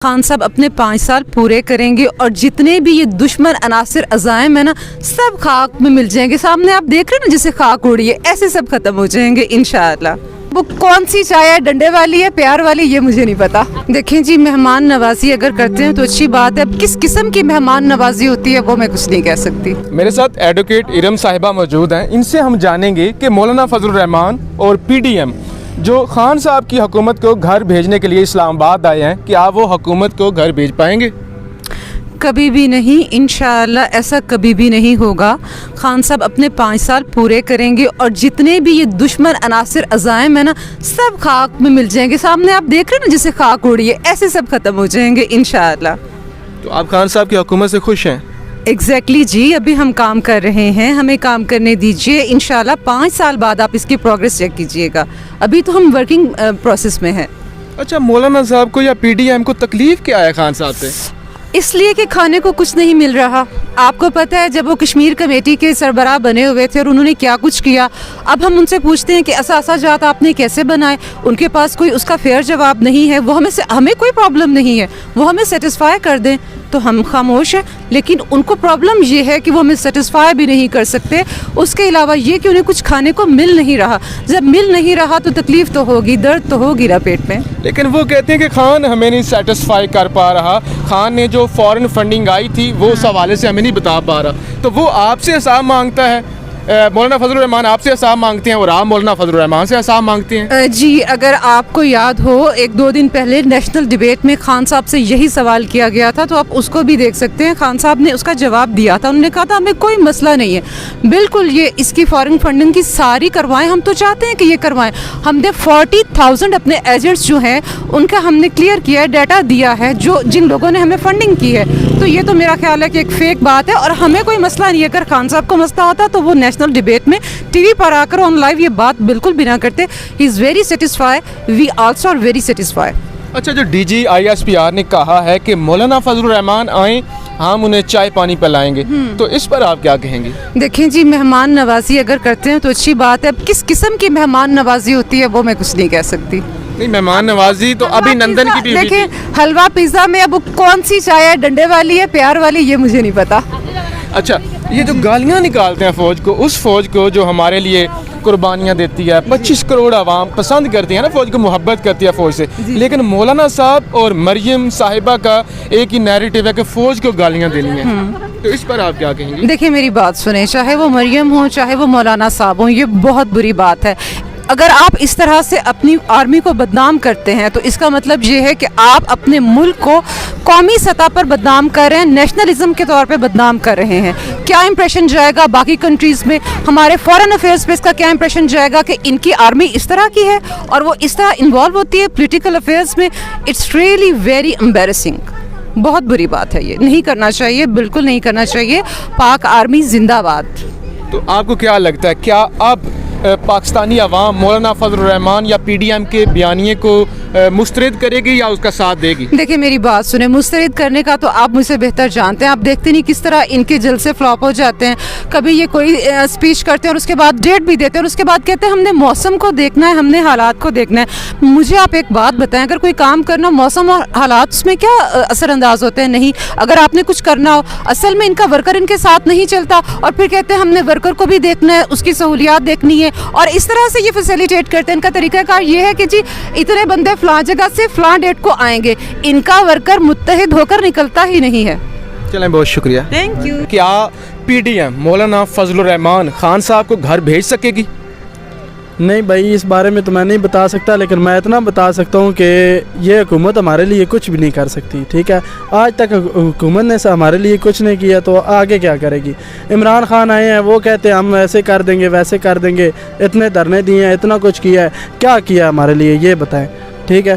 खान साहब अपने 5 साल पूरे करेंगे और जितने भी ये दुश्मन अनासिर अज़ाइम है ना, सब खाक में मिल जाएंगे। सामने आप देख रहे हैं ना, जैसे खाक उड़ी है, ऐसे सब खत्म हो जाएंगे इंशाअल्लाह। वो कौन सी चाय है, डंडे वाली है, प्यार वाली, ये मुझे नहीं पता। देखें जी, मेहमान नवाजी अगर करते हैं तो अच्छी बात है। अब किस किस्म की मेहमान नवाजी होती है वो मैं कुछ नहीं कह सकती। मेरे साथ एडवोकेट इरम साहिबा मौजूद हैं। इनसे हम जानेंगे कि मौलाना फजलुर रहमान और PDM जो खान साहब की हुकूमत को घर भेजने के लिए इस्लामाबाद आए हैं, क्या वो हुकूमत को घर भेज पाएंगे? कभी भी नहीं, इंशाअल्लाह ऐसा कभी भी नहीं होगा। खान साहब अपने 5 साल पूरे करेंगे और जितने भी ये दुश्मन अनासिर अज़ाइम है ना, सब खाक में मिल जाएंगे। सामने आप देख रहे हैं ना, जैसे खाक उड़ी है, ऐसे सब खत्म हो जाएंगे इंशाअल्लाह। तो आप खान साहब की हुकूमत से खुश हैं? एग्जैक्टली जी, अभी हम काम कर रहे हैं, हमें काम करने दीजिए। इंशाल्लाह 5 साल बाद आप इसकी प्रोग्रेस चेक कीजिएगा। अभी तो हम वर्किंग प्रोसेस में हैं। अच्छा, मौलाना साहब को या PDM को तकलीफ क्या है खान साहब से? इसलिए कि खाने को कुछ नहीं मिल रहा। आपको पता है, जब वो कश्मीर कमेटी के सरबराह बने हुए थे और उन्होंने क्या कुछ किया, अब हम उनसे पूछते हैं कि असासा जात आपने कैसे बनाए, उनके पास कोई उसका फेयर जवाब नहीं है। वो हमें कोई प्रॉब्लम नहीं है, वो हमें सेटिस्फाई कर दें तो हम खामोश हैं, लेकिन उनको प्रॉब्लम ये है कि वो हमें सेटिस्फाई भी नहीं कर सकते। उसके अलावा ये कि उन्हें कुछ खाने को मिल नहीं रहा। जब मिल नहीं रहा तो तकलीफ तो होगी, दर्द तो होगी ना पेट में। लेकिन वो कहते हैं कि खान हमें नहीं सेटिस्फाई कर पा रहा, खान ने जो फॉरेन फंडिंग आई थी वो उस हवाले से हमें नहीं बता पा रहा। तो वो आपसे हिसाब मांगता है, मौलाना फजलुर रहमान आपसे हिसाब मांगते हैं और आप मौलाना फजलुर रहमान से हिसाब मांगते हैं। जी, अगर आपको याद हो, 1-2 दिन पहले नेशनल डिबेट में खान साहब से यही सवाल किया गया था, तो आप उसको भी देख सकते हैं। खान साहब ने उसका जवाब दिया था। उन्होंने कहा था हमें कोई मसला नहीं है, बिल्कुल ये इसकी फॉरेन फंडिंग की सारी करवाएं, हम तो चाहते हैं कि ये करवाएं। हमने 40,000 अपने एजेंट्स जो हैं उनका हमने क्लियर किया है, डाटा दिया है, जो जिन लोगों ने हमें फंडिंग की है। तो ये तो मेरा ख्याल है कि एक फेक बात है और हमें कोई मसला नहीं है। अगर खान साहब को मसला होता तो वो नेशनल डिबेट में टीवी पर आकर ऑन लाइव ये बात बिल्कुल भी ना करते। He is very satisfy, we also are very satisfy. अच्छा, जो DG ISPR ने कहा है कि मौलाना फजलुर रहमान आए, हम उन्हें चाय पानी पिलाएंगे, तो इस पर आप क्या कहेंगे? देखें जी, मेहमान नवाजी अगर करते हैं तो अच्छी बात है। अब किस किस्म की मेहमान नवाजी होती है वो मैं कुछ नहीं कह सकती। नहीं, मेहमान नवाजी तो अभी नंदन की भी हुई थी। देखें, हलवा पिज़्ज़ा में अब कौन सी चाय है, डंडे वाली है, प्यार वाली, ये मुझे नहीं पता। अच्छा, ये जो गालियाँ निकालते हैं फ़ौज को, उस फ़ौज को जो हमारे लिए कुर्बानियाँ देती है, 25 करोड़ आवाम पसंद करती है ना, फ़ौज को मोहब्बत करती है फ़ौज से, लेकिन मौलाना साहब और मरियम साहिबा का एक ही नैरेटिव है कि फ़ौज को गालियाँ देनी है। तो इस पर आप क्या कहेंगे? देखिए, मेरी बात सुने, चाहे वो मरियम हो चाहे वो मौलाना साहब हो, ये बहुत बुरी बात है। अगर आप इस तरह से अपनी आर्मी को बदनाम करते हैं तो इसका मतलब ये है कि आप अपने मुल्क को कौमी सतह पर बदनाम कर रहे हैं, नेशनलिज्म के तौर पे बदनाम कर रहे हैं। क्या इंप्रेशन जाएगा बाकी कंट्रीज़ में, हमारे फॉरेन अफेयर्स पे इसका क्या इंप्रेशन जाएगा कि इनकी आर्मी इस तरह की है और वो इस तरह इन्वॉल्व होती है पॉलिटिकल अफेयर्स में। It's really very embarrassing. बहुत बुरी बात है, ये नहीं करना चाहिए, बिल्कुल नहीं करना चाहिए। पाक आर्मी जिंदाबाद। तो आपको क्या लगता है, क्या अब पाकिस्तानी अवाम मौलाना फजलुर रहमान या PDM के बयानिए को मुस्तरद करेगी या उसका साथ देगी? देखिए, मेरी बात सुने, मुस्तरद करने का तो आप मुझसे बेहतर जानते हैं। आप देखते नहीं किस तरह इनके जलसे फ्लॉप हो जाते हैं। कभी ये कोई स्पीच करते हैं और उसके बाद डेट भी देते हैं और उसके बाद कहते हैं हमने मौसम को देखना है, हमने हालात को देखना है। मुझे आप एक बात बताएं, अगर कोई काम करना, मौसम और हालात उसमें क्या असरअंदाज होते हैं? नहीं। अगर आपने कुछ करना हो, असल में इनका वर्कर इनके साथ नहीं चलता और फिर कहते हैं हमने वर्कर को भी देखना है, उसकी सहूलियात देखनी है, और इस तरह से ये फैसिलिटेट करते हैं। इनका तरीकाकार ये है कि जी इतने बंदे फलां जगह से फलां डेट को आएंगे। इनका वर्कर मुत्तहिद होकर निकलता ही नहीं है। चलें, बहुत शुक्रिया, थैंक यू। क्या PDM मौलाना फजलुर रहमान खान साहब को घर भेज सकेगी? नहीं भाई, इस बारे में तो मैं नहीं बता सकता, लेकिन मैं इतना बता सकता हूँ कि ये हुकूमत हमारे लिए कुछ भी नहीं कर सकती। ठीक है, आज तक हुकूमत ने हमारे लिए कुछ नहीं किया, तो आगे क्या करेगी? इमरान खान आए हैं, वो कहते हैं हम ऐसे कर देंगे, वैसे कर देंगे, इतने धरने दिए हैं, इतना कुछ किया है, क्या किया हमारे लिए ये बताएं। ठीक है,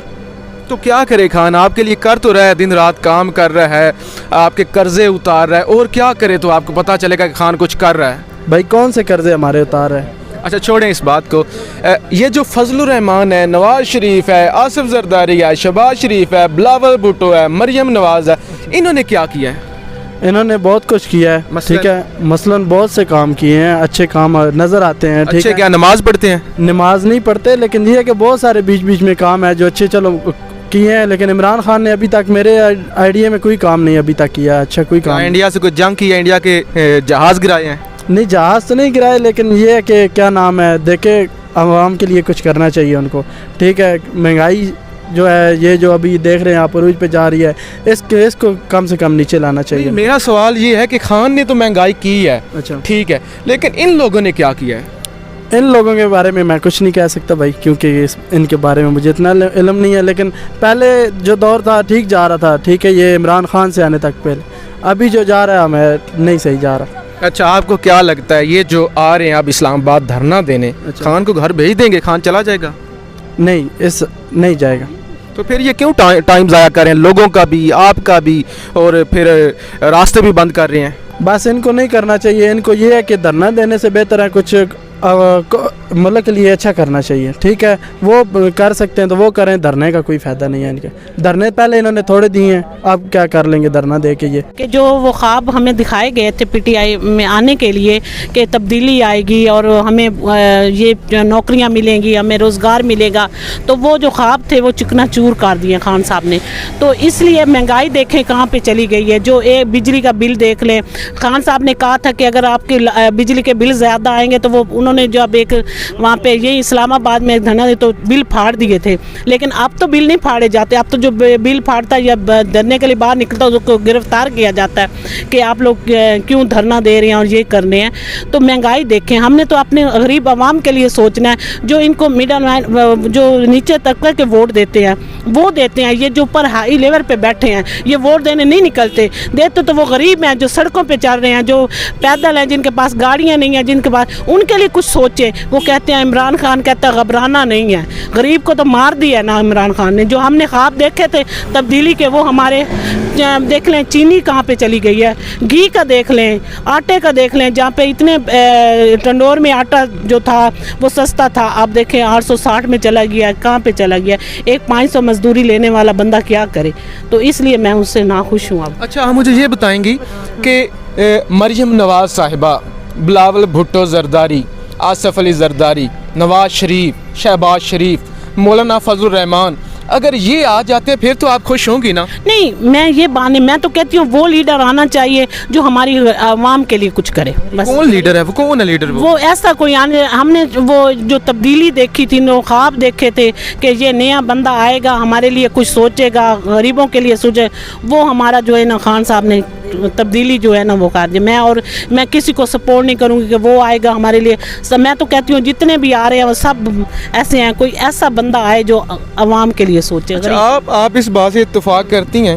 तो क्या करे खान? आपके लिए कर तो रहा है, दिन रात काम कर रहा है, आपके कर्जे उतार रहा है, और क्या करे तो आपको पता चलेगा कि खान कुछ कर रहा है? भाई कौन से कर्जे हमारे उतार रहे हैं? अच्छा, छोड़ें इस बात को। ये जो फजलुर रहमान है, नवाज शरीफ है, आसिफ जरदारी है, शहबाज शरीफ है, बिलावल भुट्टो है, मरियम नवाज है, इन्होंने क्या किया है? इन्होंने बहुत कुछ किया है। ठीक है, मसलन बहुत से काम किए हैं, अच्छे काम नज़र आते हैं। ठीक है, क्या नमाज पढ़ते हैं? नमाज नहीं पढ़ते, लेकिन ये है कि बहुत सारे बीच बीच में काम है जो अच्छे, चलो किए हैं, लेकिन इमरान खान ने अभी तक मेरे आइडिया में कोई काम नहीं अभी तक किया, अच्छा कोई काम। इंडिया से कोई जंग की है, इंडिया के जहाज़ गिराए हैं? नहीं, जहाज़ तो नहीं गिराए, लेकिन ये है कि क्या नाम है, देखे आवाम के लिए कुछ करना चाहिए उनको, ठीक है। महंगाई जो है ये जो अभी देख रहे हैं आप अरूज पे जा रही है, इसको कम से कम नीचे लाना चाहिए। मेरा सवाल ये है कि खान ने तो महंगाई की है, अच्छा ठीक है, लेकिन इन लोगों ने क्या किया है? इन लोगों के बारे में मैं कुछ नहीं कह सकता भाई, क्योंकि इनके बारे में मुझे इतना इल्म नहीं है। लेकिन पहले जो दौर था ठीक जा रहा था, ठीक है, ये इमरान खान से आने तक पहले। अभी जो जा रहा है हमें नहीं सही जा रहा। अच्छा, आपको क्या लगता है ये जो आ रहे हैं अब इस्लामाबाद धरना देने, अच्छा। खान को घर भेज देंगे, खान चला जाएगा? नहीं, इस नहीं जाएगा। तो फिर ये क्यों टाइम ज़ाया कर रहे हैं, लोगों का भी आपका भी, और फिर रास्ते भी बंद कर रहे हैं? बस इनको नहीं करना चाहिए, इनको ये है कि धरना देने से बेहतर है कुछ मुल्क के लिए अच्छा करना चाहिए, ठीक है। वो कर सकते हैं तो वो करें, धरने का कोई फ़ायदा नहीं है इनके। धरने पहले इन्होंने थोड़े दिए हैं, अब क्या कर लेंगे धरना दे के? ये कि जो वो ख्वाब हमें दिखाए गए थे पीटीआई में आने के लिए कि तब्दीली आएगी और हमें ये नौकरियां मिलेंगी, हमें रोज़गार मिलेगा, तो वो जो ख्वाब थे वो चिकनाचूर कर दिए खान साहब ने। तो इसलिए महंगाई देखें कहाँ पे चली गई है। जो एक बिजली का बिल देख लें, खान साहब ने कहा था कि अगर आपके बिजली के बिल ज़्यादा आएंगे तो वो उन्होंने जब एक वहाँ पे ये इस्लामाबाद में धरना दे तो बिल फाड़ दिए थे, लेकिन अब तो बिल नहीं फाड़े जाते। अब तो जो बिल फाड़ता है या धरने के लिए बाहर निकलता है उसको गिरफ्तार किया जाता है कि आप लोग क्यों धरना दे रहे हैं और ये करने हैं। तो महंगाई देखें, हमने तो अपने गरीब आवाम के लिए सोचना है। जो इनको मिडल मैन, जो नीचे तबके के वोट देते हैं वो देते हैं, ये जो ऊपर हाई लेवल पे बैठे हैं ये वोट देने नहीं निकलते। देते तो वो गरीब हैं जो सड़कों पे चल रहे हैं, जो पैदल हैं, जिनके पास गाड़ियाँ नहीं हैं, जिनके पास, उनके लिए कुछ सोचे। वो कहते हैं, इमरान खान कहता है घबराना नहीं है। गरीब को तो मार दिया ना इमरान खान ने। जो हमने ख्वाब देखे थे तब्दीली के, वो हमारे देख लें, चीनी कहाँ पे चली गई है, घी का देख लें, आटे का देख लें। जहाँ पे इतने टंडोर में आटा जो था वो सस्ता था, आप देखें 860 में चला गया है, कहाँ पे चला गया। एक 500 मजदूरी लेने वाला बंदा क्या करे। तो इसलिए मैं उससे नाखुश हूँ अब। अच्छा, आप मुझे ये बताएंगी कि मरियम नवाज़ साहिबा, बिलावल भुट्टो जरदारी, आसफ अली जरदारी, नवाज शरीफ, शहबाज शरीफ, मौलाना फजल रहमान, अगर ये आ जाते हैं फिर तो आप खुश होंगी ना? नहीं, मैं तो कहती हूँ वो लीडर आना चाहिए जो हमारी आवाम के लिए कुछ करे। बस। कौन लीडर है वो? कौन है लीडर वो ऐसा कोई आने, हमने वो जो तब्दीली देखी थी, वो ख्वाब देखे थे कि ये नया बंदा आएगा, हमारे लिए कुछ सोचेगा, गरीबों के लिए सोचे, वो हमारा जो है ना खान साहब ने तब्दीली जो है ना वो कर दी। मैं किसी को सपोर्ट नहीं करूँगी कि वो आएगा हमारे लिए। मैं तो कहती हूँ जितने भी आ रहे हैं वो सब ऐसे हैं, कोई ऐसा बंदा आए जो आवाम के लिए सोचे। अच्छा, आप इस बात से इत्तेफाक करती हैं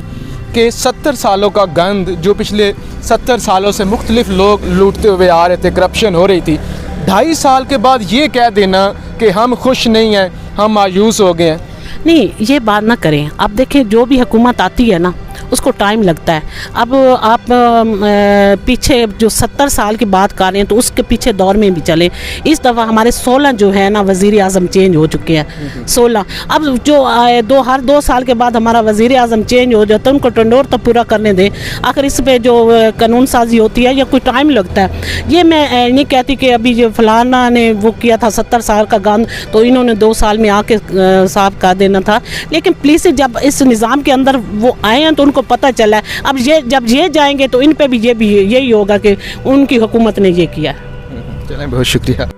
कि 70 सालों का गंद जो पिछले 70 सालों से मुख्तलिफ लोग लूटते हुए आ रहे थे, करप्शन हो रही थी, 2.5 साल के बाद ये कह देना कि हम खुश नहीं हैं, हम मायूस हो गए हैं? नहीं, ये बात ना करें। अब देखें, जो भी हुकूमत आती है ना उसको टाइम लगता है। अब आप पीछे जो 70 साल की बात कर रहे हैं तो उसके पीछे दौर में भी चले। इस दफ़ा हमारे 16 जो है ना वज़ीर आज़म चेंज हो चुके हैं, 16। अब जो हर 2 साल के बाद हमारा वज़ीर आज़म चेंज हो जाता है, उनको टंडोर तो पूरा करने दें। आखिर इस पर जो कानून साजी होती है या कोई टाइम लगता है। ये मैं नहीं कहती कि अभी जो फलाना ने वो किया था 70 साल का गंद तो इन्होंने 2 साल में आके साफ कर देना था, लेकिन प्लीज़ जब इस निज़ाम के अंदर वो आए हैं तो उनको पता चला है। अब जब ये जाएंगे तो इन पे भी यही होगा कि उनकी हुकूमत ने ये किया। चलें, बहुत शुक्रिया।